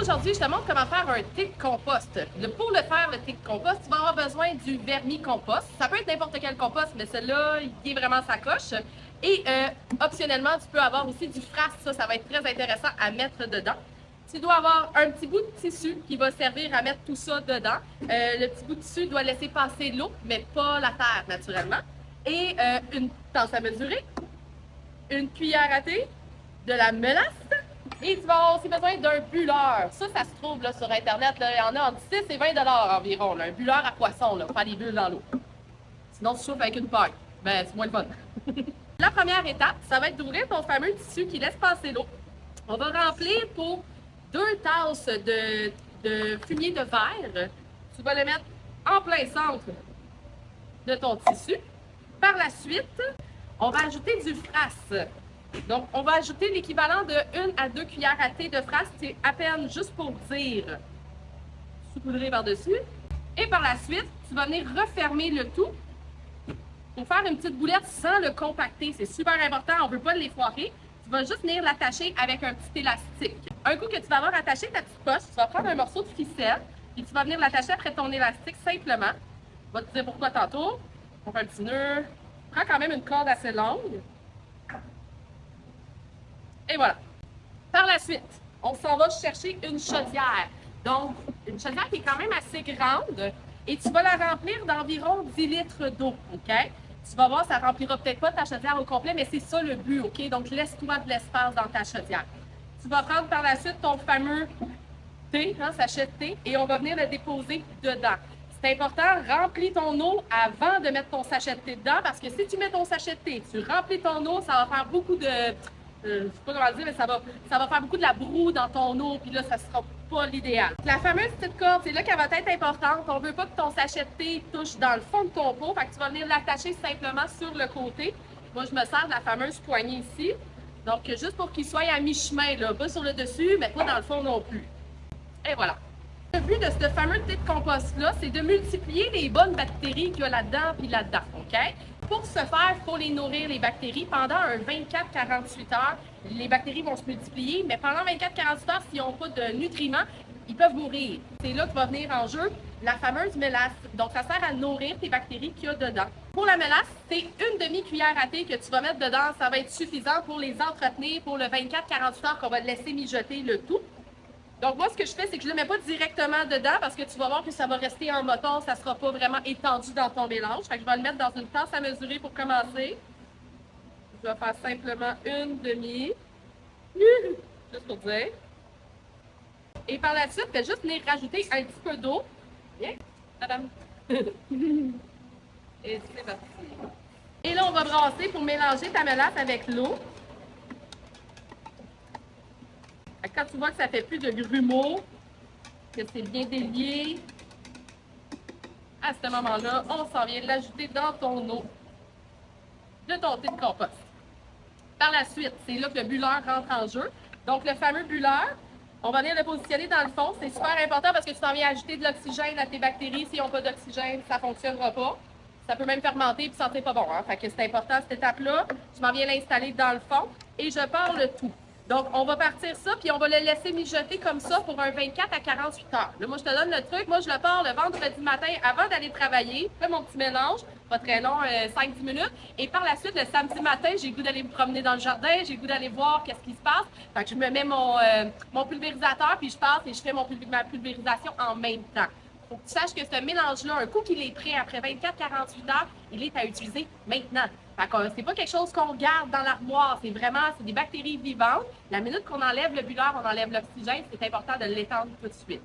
aujourd'hui, je te montre comment faire un thé de compost. Pour le faire, le thé de compost, tu vas avoir besoin du vermicompost. Ça peut être n'importe quel compost, mais celui-là, il est vraiment sa coche. Et optionnellement, tu peux avoir aussi du frasse. Ça va être très intéressant à mettre dedans. Tu dois avoir un petit bout de tissu qui va servir à mettre tout ça dedans. Le petit bout de tissu doit laisser passer l'eau, mais pas la terre, naturellement. Et une tasse à mesurer, une cuillère à thé, de la mélasse. Et tu vas avoir aussi besoin d'un bulleur. Ça se trouve là, sur Internet. Là, il y en a entre 10 et 20 environ. Là, un bulleur à poisson là, pour faire des bulles dans l'eau. Sinon, tu chauffes avec une paille. Ben, c'est moins le fun. La première étape, ça va être d'ouvrir ton fameux tissu qui laisse passer l'eau. On va remplir pour 2 tasses de fumier de verre. Tu vas le mettre en plein centre de ton tissu. Par la suite, on va ajouter du frasse. Donc, on va ajouter l'équivalent de 1 à 2 cuillères à thé de frasse. C'est à peine juste pour dire. Saupoudrer par-dessus. Et par la suite, tu vas venir refermer le tout pour faire une petite boulette sans le compacter. C'est super important, on ne veut pas l'effoirer. Tu vas juste venir l'attacher avec un petit élastique. Un coup que tu vas avoir attaché ta petite poche, tu vas prendre un morceau de ficelle et tu vas venir l'attacher après ton élastique simplement. Je vais te dire pourquoi tantôt. On fait un petit nœud. Prends quand même une corde assez longue. Et voilà. Par la suite, on s'en va chercher une chaudière. Donc, une chaudière qui est quand même assez grande et tu vas la remplir d'environ 10 litres d'eau, OK? Tu vas voir, ça ne remplira peut-être pas ta chaudière au complet, mais c'est ça le but, OK? Donc, laisse-toi de l'espace dans ta chaudière. Tu vas prendre par la suite ton fameux thé, sachet de thé, et on va venir le déposer dedans. C'est important, remplis ton eau avant de mettre ton sachet de thé dedans, parce que si tu mets ton sachet de thé, tu remplis ton eau, ça va faire beaucoup de... je sais pas comment dire, mais ça va faire beaucoup de la broue dans ton eau, puis là, ça sera pas l'idéal. La fameuse petite corde, c'est là qu'elle va être importante. On veut pas que ton sachet de thé touche dans le fond de ton pot, fait que tu vas venir l'attacher simplement sur le côté. Moi, je me sers de la fameuse poignée ici. Donc, juste pour qu'il soit à mi-chemin, là, pas sur le dessus, mais pas dans le fond non plus. Et voilà. Le but de ce fameux thé de compost-là, c'est de multiplier les bonnes bactéries qu'il y a là-dedans puis là-dedans, OK? Pour ce faire, il faut les nourrir, les bactéries. Pendant un 24-48 heures, les bactéries vont se multiplier, mais pendant 24-48 heures, s'ils n'ont pas de nutriments, ils peuvent mourir. C'est là que va venir en jeu la fameuse mélasse. Donc, ça sert à nourrir tes bactéries qu'il y a dedans. Pour la mélasse, c'est une demi-cuillère à thé que tu vas mettre dedans. Ça va être suffisant pour les entretenir pour le 24-48 heures qu'on va laisser mijoter le tout. Donc, moi, ce que je fais, c'est que je ne le mets pas directement dedans parce que tu vas voir que ça va rester en moton, ça ne sera pas vraiment étendu dans ton mélange. Fait que je vais le mettre dans une tasse à mesurer pour commencer. Je vais faire simplement une demi. Juste pour dire. Et par la suite, je vais juste venir rajouter un petit peu d'eau. Bien, madame. Et c'est parti. Et là, on va brasser pour mélanger ta mélasse avec l'eau. Quand tu vois que ça fait plus de grumeaux, que c'est bien délié, à ce moment-là, on s'en vient l'ajouter dans ton eau de ton thé de compost. Par la suite, c'est là que le bulleur rentre en jeu. Donc, le fameux bulleur, on va venir le positionner dans le fond. C'est super important parce que tu t'en viens ajouter de l'oxygène à tes bactéries. S'ils n'ont pas d'oxygène, ça ne fonctionnera pas. Ça peut même fermenter et sentir pas bon. Fait que c'est important, cette étape-là. Je m'en viens l'installer dans le fond et je pars le tout. Donc, on va partir ça, puis on va le laisser mijoter comme ça pour un 24 à 48 heures. Là, moi, je te donne le truc. Moi, je le pars le vendredi matin avant d'aller travailler. Je fais mon petit mélange, pas très long, 5-10 minutes. Et par la suite, le samedi matin, j'ai le goût d'aller me promener dans le jardin, j'ai le goût d'aller voir qu'est-ce qui se passe. Fait que je me mets mon pulvérisateur, puis je passe et je fais ma pulvérisation en même temps. Faut que tu saches que ce mélange-là, un coup qu'il est prêt après 24-48 heures, il est à utiliser maintenant. Fait que c'est pas quelque chose qu'on garde dans l'armoire, c'est des bactéries vivantes. La minute qu'on enlève le bulleur, on enlève l'oxygène, c'est important de l'étendre tout de suite.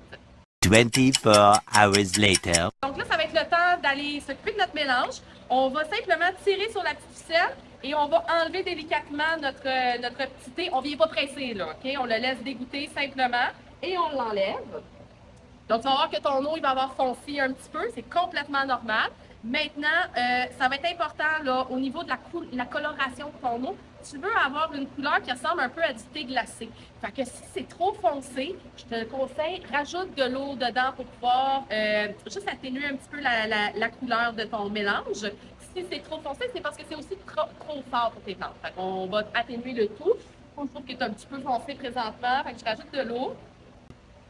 24 hours later. Donc là, ça va être le temps d'aller s'occuper de notre mélange. On va simplement tirer sur la petite ficelle et on va enlever délicatement notre petit thé. On ne vient pas presser, là, OK? On le laisse dégoûter simplement et on l'enlève. Donc, tu vas voir que ton eau, il va avoir foncé un petit peu. C'est complètement normal. Maintenant, ça va être important là, au niveau de la coloration de ton eau. Tu veux avoir une couleur qui ressemble un peu à du thé glacé. Fait que si c'est trop foncé, je te conseille, rajoute de l'eau dedans pour pouvoir juste atténuer un petit peu la couleur de ton mélange. Si c'est trop foncé, c'est parce que c'est aussi trop fort pour tes plantes. Fait qu'on va atténuer le tout. Je trouve que tu es un petit peu foncé présentement. Fait que je rajoute de l'eau.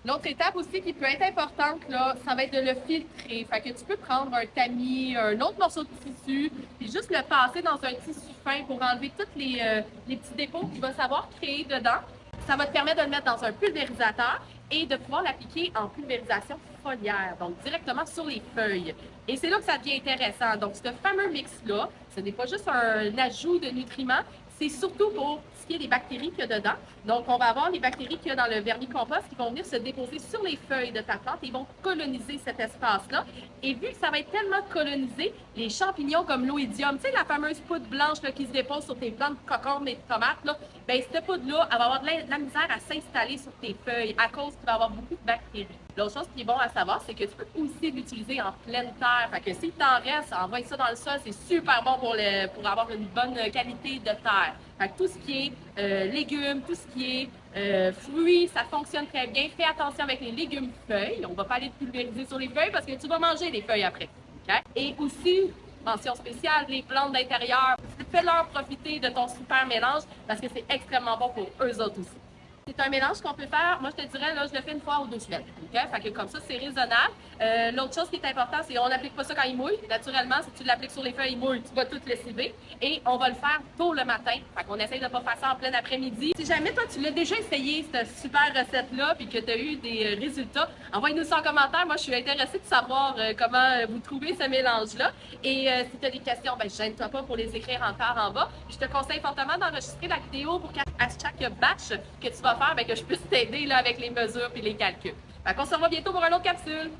L'autre étape aussi qui peut être importante, là, ça va être de le filtrer. Fait que tu peux prendre un tamis, un autre morceau de tissu, puis juste le passer dans un tissu fin pour enlever tous les petits dépôts qu'il va savoir créer dedans. Ça va te permettre de le mettre dans un pulvérisateur et de pouvoir l'appliquer en pulvérisation foliaire, donc directement sur les feuilles. Et c'est là que ça devient intéressant. Donc, ce fameux mix-là, ce n'est pas juste un ajout de nutriments, c'est surtout pour ce qui est des bactéries qu'il y a dedans. Donc, on va avoir les bactéries qu'il y a dans le vermicompost qui vont venir se déposer sur les feuilles de ta plante et ils vont coloniser cet espace-là. Et vu que ça va être tellement colonisé, les champignons comme l'oïdium, tu sais, la fameuse poudre blanche là, qui se dépose sur tes plants de concombres et de tomates, là, bien, cette poudre-là, elle va avoir de la misère à s'installer sur tes feuilles à cause qu'il va y avoir beaucoup de bactéries. L'autre chose qui est bon à savoir, c'est que tu peux aussi l'utiliser en pleine terre. Fait que s'il t'en reste, envoie ça dans le sol, c'est super bon pour avoir une bonne qualité de terre. Fait que tout ce qui est légumes, tout ce qui est fruits, ça fonctionne très bien. Fais attention avec les légumes feuilles. On ne va pas aller te pulvériser sur les feuilles parce que tu vas manger les feuilles après. Okay? Et aussi, mention spéciale, les plantes d'intérieur. Fais-leur profiter de ton super mélange parce que c'est extrêmement bon pour eux autres aussi. C'est un mélange qu'on peut faire, moi je te dirais, là, je le fais une fois ou 2 semaines. Okay? Fait que comme ça, c'est raisonnable. L'autre chose qui est importante, c'est qu'on n'applique pas ça quand il mouille. Naturellement, si tu l'appliques sur les feuilles, il mouille, tu vas tout lessiver. Et on va le faire tôt le matin. Fait qu'on essaye de ne pas faire ça en plein après-midi. Si jamais toi, tu l'as déjà essayé, cette super recette-là, puis que tu as eu des résultats, envoie-nous ça en commentaire. Moi, je suis intéressée de savoir comment vous trouvez ce mélange-là. Et si tu as des questions, ben, gêne-toi pas pour les écrire encore en bas. Je te conseille fortement d'enregistrer la vidéo pour qu'à chaque batch que tu vas faire, ben, que je puisse t'aider là, avec les mesures et les calculs. Fait qu'on se revoit bientôt pour une autre capsule.